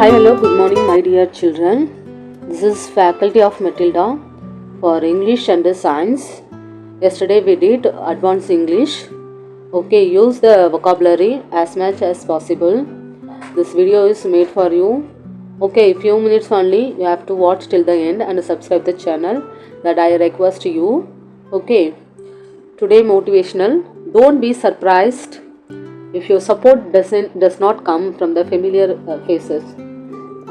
Hi, hello, good morning, my dear children. This is Faculty of Matilda for English and Science. Yesterday we did Advanced English. Okay, use the vocabulary as much as possible. This video is made for you. Okay, few minutes only. You have to watch till the end and subscribe the channel that I request you. Okay, today motivational. Don't be surprised if your support does not come from the familiar faces.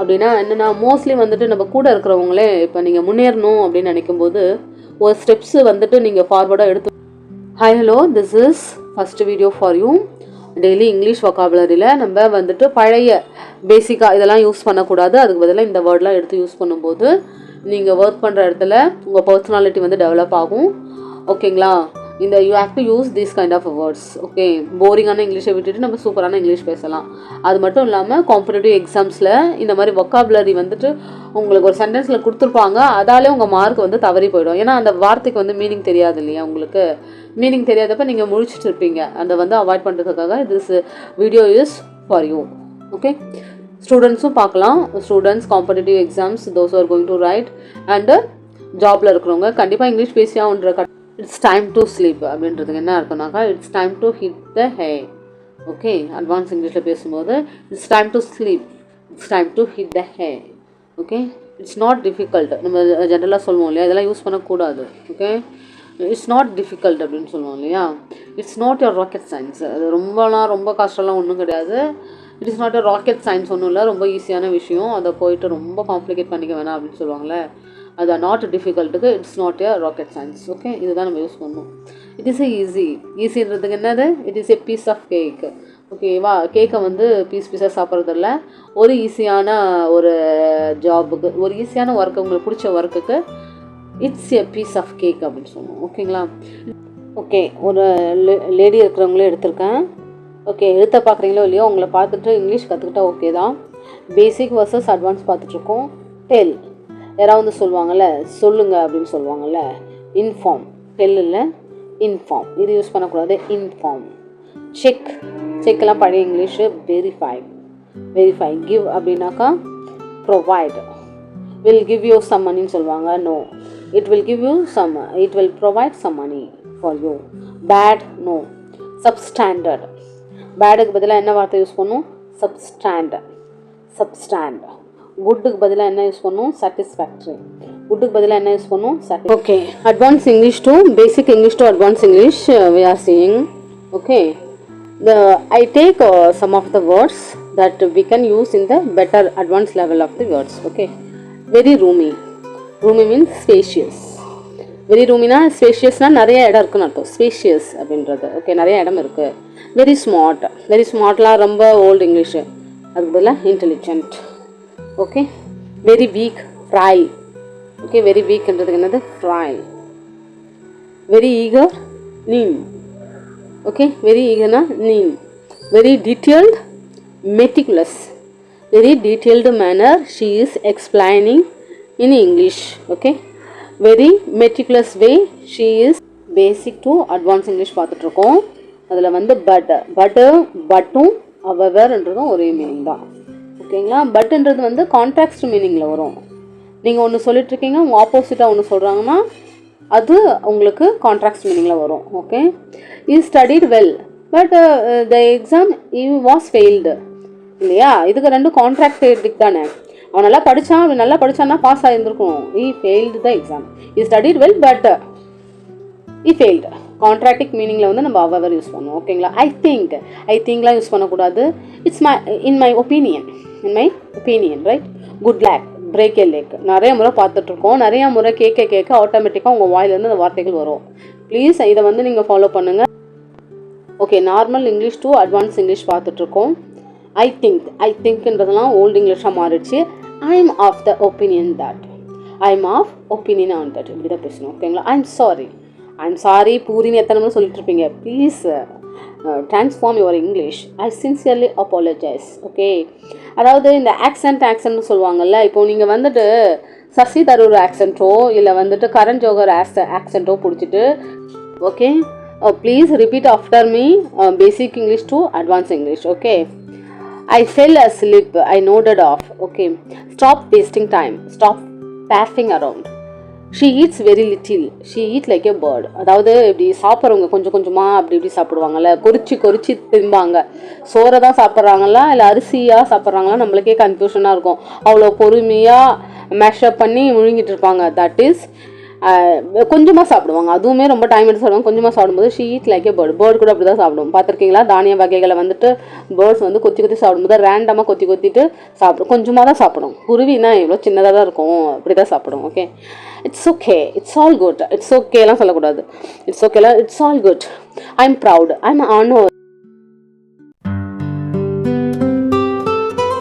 அப்படின்னா என்னென்னா mostly வந்துட்டு நம்ம கூட இருக்கிறவங்களே இப்போ நீங்கள் முன்னேறணும் அப்படின்னு நினைக்கும்போது ஒரு ஸ்டெப்ஸு வந்துட்டு நீங்கள் ஃபார்வர்டாக எடுத்து hi hello this is first video for you. Daily English வொக்காபுலரியில் நம்ம வந்துட்டு பழைய பேசிக்காக இதெல்லாம் யூஸ் பண்ணக்கூடாது. அதுக்கு பதிலாக இந்த வேர்டெலாம் எடுத்து யூஸ் பண்ணும்போது நீங்கள் ஒர்க் பண்ணுற இடத்துல உங்கள் பர்சனாலிட்டி வந்து டெவலப் ஆகும். ஓகேங்களா? இந்த you have to use these kind of words. Okay, போரிங்கான இங்கிலீஷை விட்டுட்டு நம்ம சூப்பரான இங்கிலீஷ் பேசலாம். அது மட்டும் இல்லாமல் காம்படிட்டிவ் எக்ஸாம்ஸில் இந்த மாதிரி வொக்காபுலரி வந்துட்டு உங்களுக்கு ஒரு சென்டென்ஸில் கொடுத்துருப்பாங்க, அதாலே உங்கள் மார்க் வந்து தவறி போயிடும். ஏன்னா அந்த வார்த்தைக்கு வந்து மீனிங் தெரியாது இல்லையா? உங்களுக்கு மீனிங் தெரியாதப்ப நீங்கள் முழிச்சிட்டு இருப்பீங்க. அதை வந்து அவாய்ட் பண்ணுறதுக்காக this video is for you. Okay, ஸ்டூடெண்ட்ஸும் பார்க்கலாம். Students competitive exams those are going to write and ஜாபில் இருக்கிறவங்க கண்டிப்பாக இங்கிலீஷ் பேசியாகன்ற இட்ஸ் டைம் டு ஸ்லீப் அப்படின்றதுக்கு என்ன அர்த்தம்னாக்கா it's time to hit the hay. Okay, advance இங்கிலீஷில் பேசும்போது it's time to sleep, it's time to hit the hay. Okay, it's not difficult. நம்ம ஜென்ரலாக சொல்லுவோம் இல்லையா, இதெல்லாம் யூஸ் பண்ணக்கூடாது. ஓகே, இட்ஸ் நாட் டிஃபிகல்ட் அப்படின்னு சொல்லுவோம் இல்லையா. It's not your rocket science. அது ரொம்ப கஷ்டம்லாம் ஒன்றும் கிடையாது. It is not your rocket science, ஒன்றும் இல்லை, ரொம்ப ஈஸியான விஷயம். அதை போயிட்டு ரொம்ப காம்ப்ளிகேட் பண்ணிக்க வேணாம் அப்படின்னு சொல்லுவாங்களே, அது நாட் டிஃபிகல்ட்டுக்கு it's not a rocket science. Okay, இதுதான் நம்ம யூஸ் பண்ணணும். இட் இஸ் ஈஸின்றதுக்கு என்னது? It is a piece of cake. ஓகேவா? கேக்கை வந்து பீஸாக சாப்பிட்றதில்ல. ஒரு ஈஸியான ஒரு ஜாபுக்கு, ஒரு ஈஸியான ஒர்க்கு, உங்களுக்கு பிடிச்ச ஒர்க்குக்கு it's a piece of cake அப்படின்னு சொல்லுவோம். ஓகேங்களா? ஓகே, ஒரு லேடி இருக்கிறவங்களே எடுத்திருக்கேன். ஓகே, எழுத்த பார்க்குறீங்களோ இல்லையோ, உங்களை பார்த்துட்டு இங்கிலீஷ் கற்றுக்கிட்டா ஓகே தான். பேசிக் வர்சஸ் அட்வான்ஸ் பார்த்துட்ருக்கோம். டெல், யாராவது வந்து சொல்லுவாங்கள்ல, சொல்லுங்க அப்படின்னு சொல்லுவாங்கள்ல, இன்ஃபார்ம். டெல் இல்லை, இன்ஃபார்ம். இது யூஸ் பண்ணக்கூடாது. இன்ஃபார்ம். செக்லாம் பழைய இங்கிலீஷு. வெரிஃபை. கிவ் அப்படின்னாக்கா provide. Will give you some மணின்னு சொல்லுவாங்க. No, it will give you some, it will provide some money for you. Bad, no. Substandard. பேடுக்கு பதிலாக என்ன வார்த்தை யூஸ் பண்ணும்? சப்ஸ்டாண்ட். குட்டுக்கு பதிலாக என்ன யூஸ் பண்ணும்? சாட்டிஸ்ஃபேக்டரி. குட்டுக்கு பதிலாக என்ன யூஸ் பண்ணும்? Okay, advance English to basic English to advance English we are seeing. Okay, I take some of the words that we can use in the better advanced level of the words. Okay, very roomy means spacious. Very ரூமினா ஸ்பேஷியஸ்னால் நிறைய இடம் இருக்குன்னு அர்த்தம். Spacious அப்படின்றது. Okay, நிறைய இடம் இருக்குது. வெரி ஸ்மார்ட்லாம் ரொம்ப ஓல்டு இங்கிலீஷு. அதுக்கு பதிலாக intelligent. Okay, very weak, frail. Okay, very வீக்ன்றதுக்கு என்னது? Frail. Very eager, keen. Okay, very ஈகர்னா keen. Very detailed, meticulous. Very detailed manner she is explaining in English. Okay, very meticulous way she is. Basic to advance English பார்த்துட்ருக்கோம். அதில் வந்து பட்டும் அவர்ன்றதும் ஒரே meaning தான். ஓகேங்களா? பட்ன்றது வந்து கான்ட்ராக்ட் மீனிங்கில் வரும். நீங்கள் ஒன்று சொல்லிட்டுருக்கீங்க, உங்கள் ஆப்போசிட்டாக ஒன்று சொல்கிறாங்கன்னா அது உங்களுக்கு கான்ட்ராக்ட் மீனிங்கில் வரும். Okay, you studied well but the exam you was failed இல்லையா? இதுக்கு ரெண்டும் கான்ட்ராக்ட் தானே. அவன் நல்லா படித்தான்னா பாஸ் ஆகியிருந்துருக்கும். He failed the exam. You studied well but he failed. கான்ட்ராக்டிக் மீனிங்கில் வந்து நம்ம அவர் யூஸ் பண்ணுவோம். ஓகேங்களா? ஐ திங்க்லாம் யூஸ் பண்ணக்கூடாது. It's in my opinion right. Good luck, break a leg. நிறைய முறை பார்த்துட்ருக்கோம். நிறையா முறை கேட்க ஆட்டோமேட்டிக்காக உங்கள் வாயிலேருந்து அந்த வார்த்தைகள் வரும். ப்ளீஸ் இதை வந்து நீங்கள் ஃபாலோ பண்ணுங்கள். Okay, normal English to advance English பார்த்துட்ருக்கோம். ஐ திங்க்ன்றதெல்லாம் ஓல்டு இங்கிலீஷாக மாறிடுச்சு. I am of opinion on that. இப்படி தான் பேசணும். ஓகேங்களா? ஐ எம் சாரி பூரின்னு எத்தனை முறை சொல்லிட்டு இருப்பீங்க. Please transform your English. I sincerely apologise. Okay, அதாவது இந்த ஆக்சன்ட்னு சொல்லுவாங்கள்ல. இப்போது நீங்கள் வந்துட்டு சசி தரூர் ஆக்சென்ட்டோ இல்லை வந்துட்டு கரண் ஜோகர் ஆக்சென்ட்டோ பிடிச்சிட்டு okay, please repeat after me basic English to advance English. Okay, I fell asleep. I nodded off. Okay. Stop wasting time. Stop passing around. She eats very little. She eat like a bird. அதாவது இப்படி சாப்பிட்றவங்க கொஞ்சம் கொஞ்சமாக அப்படி இப்படி சாப்பிடுவாங்கல்ல, கொறிச்சு திம்பாங்க. சோறை தான் சாப்பிட்றாங்களா இல்லை அரிசியாக சாப்பிட்றாங்களா நம்மளுக்கே கன்ஃபியூஷனாக இருக்கும். அவ்வளோ பொறுமையாக மேஷப் பண்ணி முழுங்கிட்டு இருப்பாங்க. தட் இஸ் கொஞ்சமாக சாப்பிடுவாங்க. அதுவுமே ரொம்ப டைம் எடுத்து சாப்பிடுவாங்க. கொஞ்சமாக சாப்பிடும்போது she eat like a bird. Bird கூட அப்படி தான் சாப்பிடும். பார்த்துருக்கீங்களா? தானிய வகைகளை வந்துட்டு பேர்ட்ஸ் வந்து கொத்தி சாப்பிடும்போது ரேண்டமாக கொத்திட்டு சாப்பிடும். கொஞ்சமாக தான் சாப்பிடும். குருவினா எவ்வளோ சின்னதாக தான் இருக்கும், அப்படி தான் சாப்பிடும். Okay, it's okay, it's all good. It's ஓகேலாம் சொல்லக்கூடாது. இட்ஸ் ஓகேலாம், it's all good. I am proud, I am honoured.